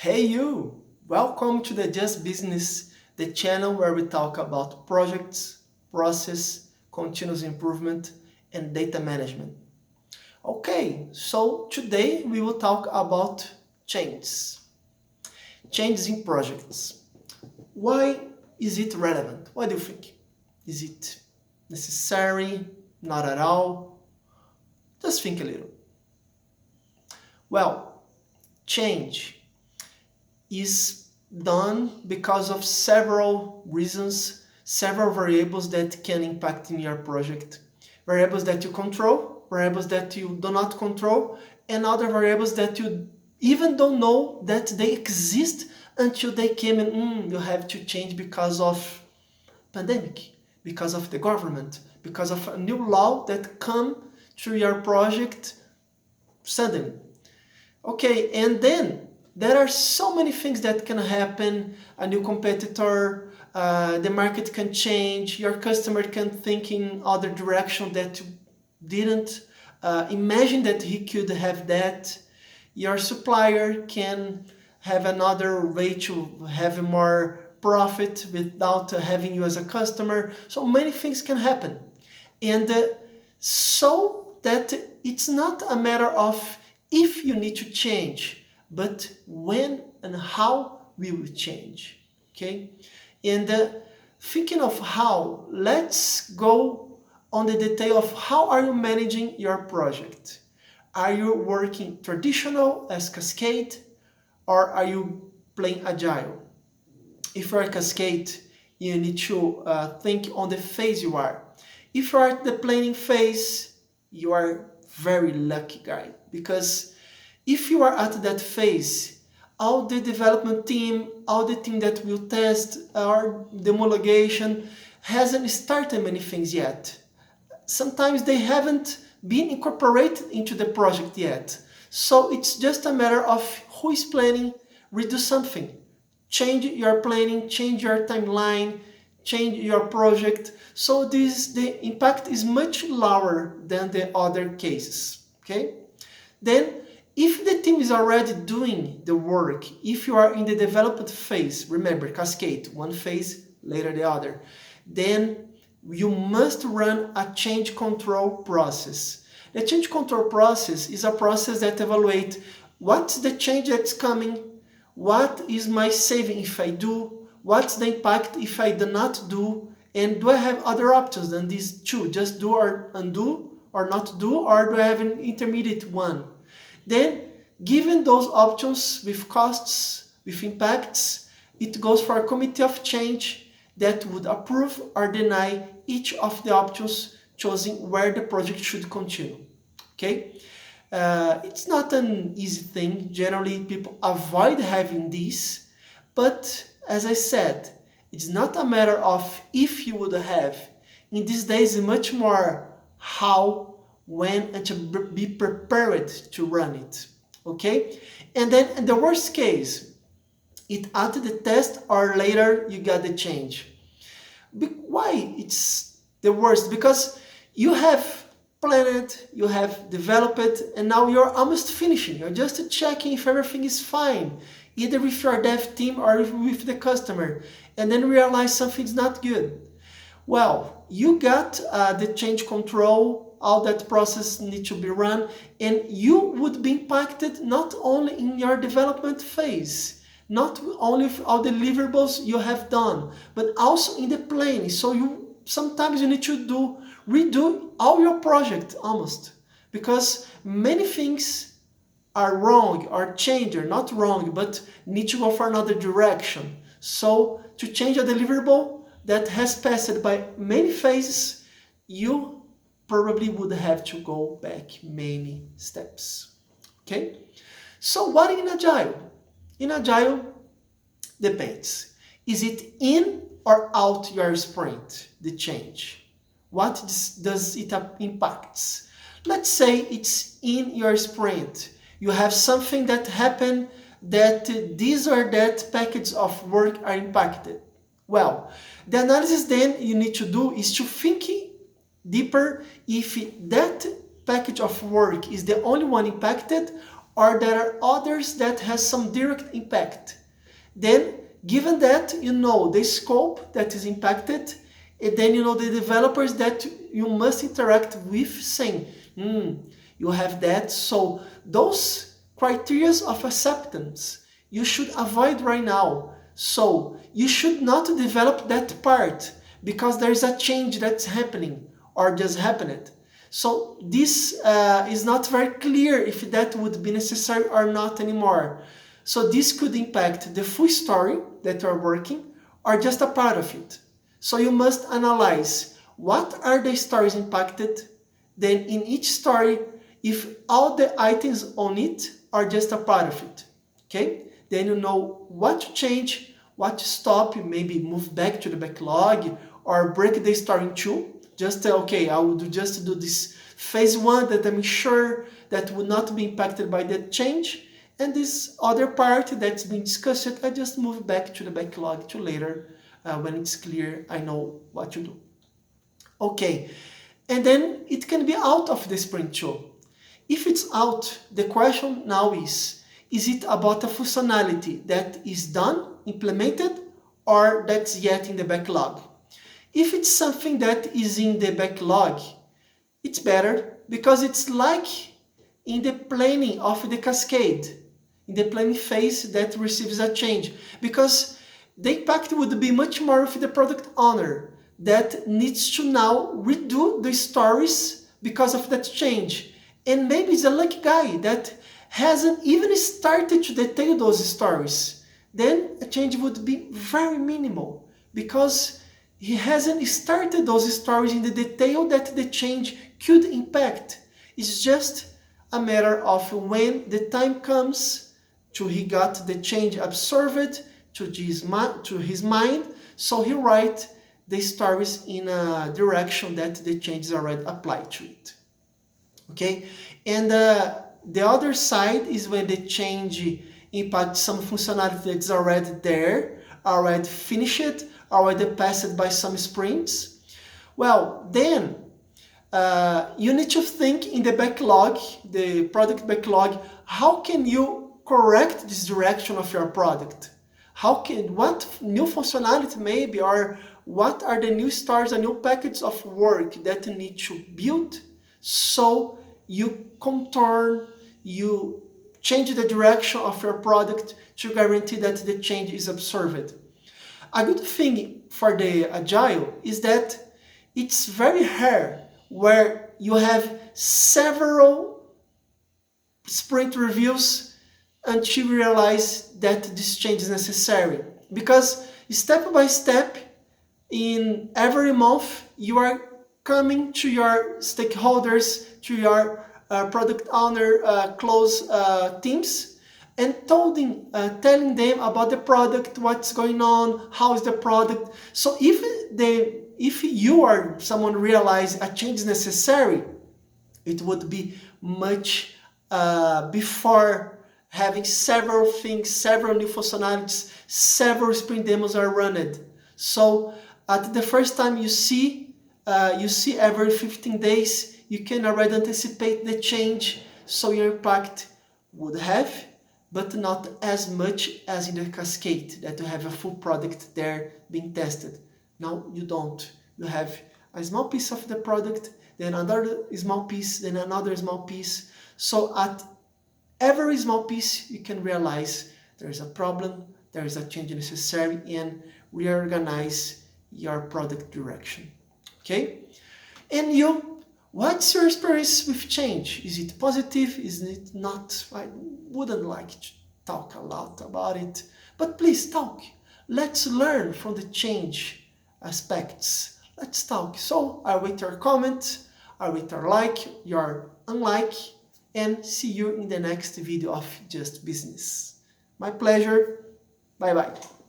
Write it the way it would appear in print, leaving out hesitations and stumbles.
Hey you! Welcome to the Just Business, the channel where we talk about projects, process, continuous improvement, and data management. Okay, so today we will talk about changes. Changes in projects. Why is it relevant? What do you think? Is it necessary? Not at all? Just think a little. Well, change is done because of several reasons, several variables that can impact in your project. Variables that you control, variables that you do not control, and other variables that you even don't know that they exist until they came and you have to change because of pandemic, because of the government, because of a new law that come to your project suddenly. Okay, and then there are so many things that can happen. A new competitor, the market can change, your customer can think in other direction that you didn't imagine that he could have that. Your supplier can have another way to have more profit without having you as a customer. So many things can happen. And so that it's not a matter of if you need to change, but when and how we will change. Okay? And thinking of how, let's go on the detail of how are you managing your project. Are you working traditional as Cascade, or are you playing agile? If you're a Cascade, you need to think on the phase you are. If you're at the planning phase, you are very lucky guy, because if you are at that phase, all the development team, all the team that will test or the homologation hasn't started many things yet. Sometimes they haven't been incorporated into the project yet. So it's just a matter of who is planning, redo something. Change your planning, change your timeline, change your project. So the impact is much lower than the other cases. Okay? Then if the team is already doing the work, if you are in the development phase, remember cascade, one phase, later the other, then you must run a change control process. The change control process is a process that evaluates what's the change that's coming, what is my saving if I do, what's the impact if I do not do, and do I have other options than these two, just do or undo or not do, or do I have an intermediate one? Then, given those options with costs, with impacts, it goes for a committee of change that would approve or deny each of the options, choosing where the project should continue. Okay? It's not an easy thing. Generally, people avoid having this, but as I said, it's not a matter of if you would have. In these days, it's much more how, when, and to be prepared to run it. Okay? And then in the worst case, it after the test or later you got the change. Why it's the worst? Because you have planned, you have developed, and now you're almost finishing. You're just checking if everything is fine, either with your dev team or with the customer, and then realize something's not good. Well, you got the change control, all that process needs to be run, and you would be impacted not only in your development phase, not only with all deliverables you have done, but also in the planning. So sometimes you need to redo all your project almost, because many things are wrong or change, or not wrong, but need to go for another direction. So to change a deliverable that has passed by many phases, you probably would have to go back many steps. Okay? So what in Agile? In Agile, depends. Is it in or out your sprint, the change? What does it impact? Let's say it's in your sprint. You have something that happened that this or that package of work are impacted. Well, the analysis then you need to do is to think deeper if that package of work is the only one impacted, or there are others that has some direct impact. Then, given that you know the scope that is impacted, and then you know the developers that you must interact with, saying, you have that, so those criteria of acceptance you should avoid right now. So you should not develop that part because there is a change that's happening or just happened. So this is not very clear if that would be necessary or not anymore. So this could impact the full story that you are working or just a part of it. So you must analyze what are the stories impacted, then in each story, if all the items on it are just a part of it. Okay? Then you know what to change, what to stop, maybe move back to the backlog or break the story in two. Just okay, I will just do this phase one that I'm sure that will not be impacted by that change. And this other part that's been discussed, I just move back to the backlog to later when it's clear, I know what to do. Okay, and then it can be out of the sprint too. If it's out, the question now is it about a functionality that is done, implemented, or that's yet in the backlog? If it's something that is in the backlog, it's better because it's like in the planning of the cascade, in the planning phase that receives a change, because the impact would be much more with the product owner that needs to now redo the stories because of that change. And maybe it's a lucky guy that hasn't even started to detail those stories. Then a change would be very minimal because he hasn't started those stories in the detail that the change could impact. It's just a matter of when the time comes to he got the change absorbed to his mind, so he write the stories in a direction that the changes already applied to it. Okay, and the other side is when the change impacts some functionality that's already there, already finished, already passed by some sprints. Well, then you need to think in the backlog, the product backlog, how can you correct this direction of your product? What new functionality maybe, or what are the new stars and new packages of work that you need to build so you contour, you change the direction of your product to guarantee that the change is observed. A good thing for the Agile is that it's very rare where you have several sprint reviews until you realize that this change is necessary. Because step by step, in every month, you are coming to your stakeholders, to your product owner, close teams, and telling them about the product, what's going on, how is the product. So if you or someone realize a change is necessary, it would be much before having several things, several new functionalities, several sprint demos are run. So at the first time you see every 15 days, you can already anticipate the change, so your impact would have, but not as much as in the cascade, that you have a full product there being tested. Now you don't. You have a small piece of the product, then another small piece, then another small piece. So at every small piece, you can realize there is a problem, there is a change necessary, and reorganize your product direction. Okay? And you, what's your experience with change? Is it positive? Is it not? I wouldn't like to talk a lot about it, but please talk. Let's learn from the change aspects. Let's talk. So I wait your comment, I wait your like, your unlike, and see you in the next video of Just Business. My pleasure. Bye bye.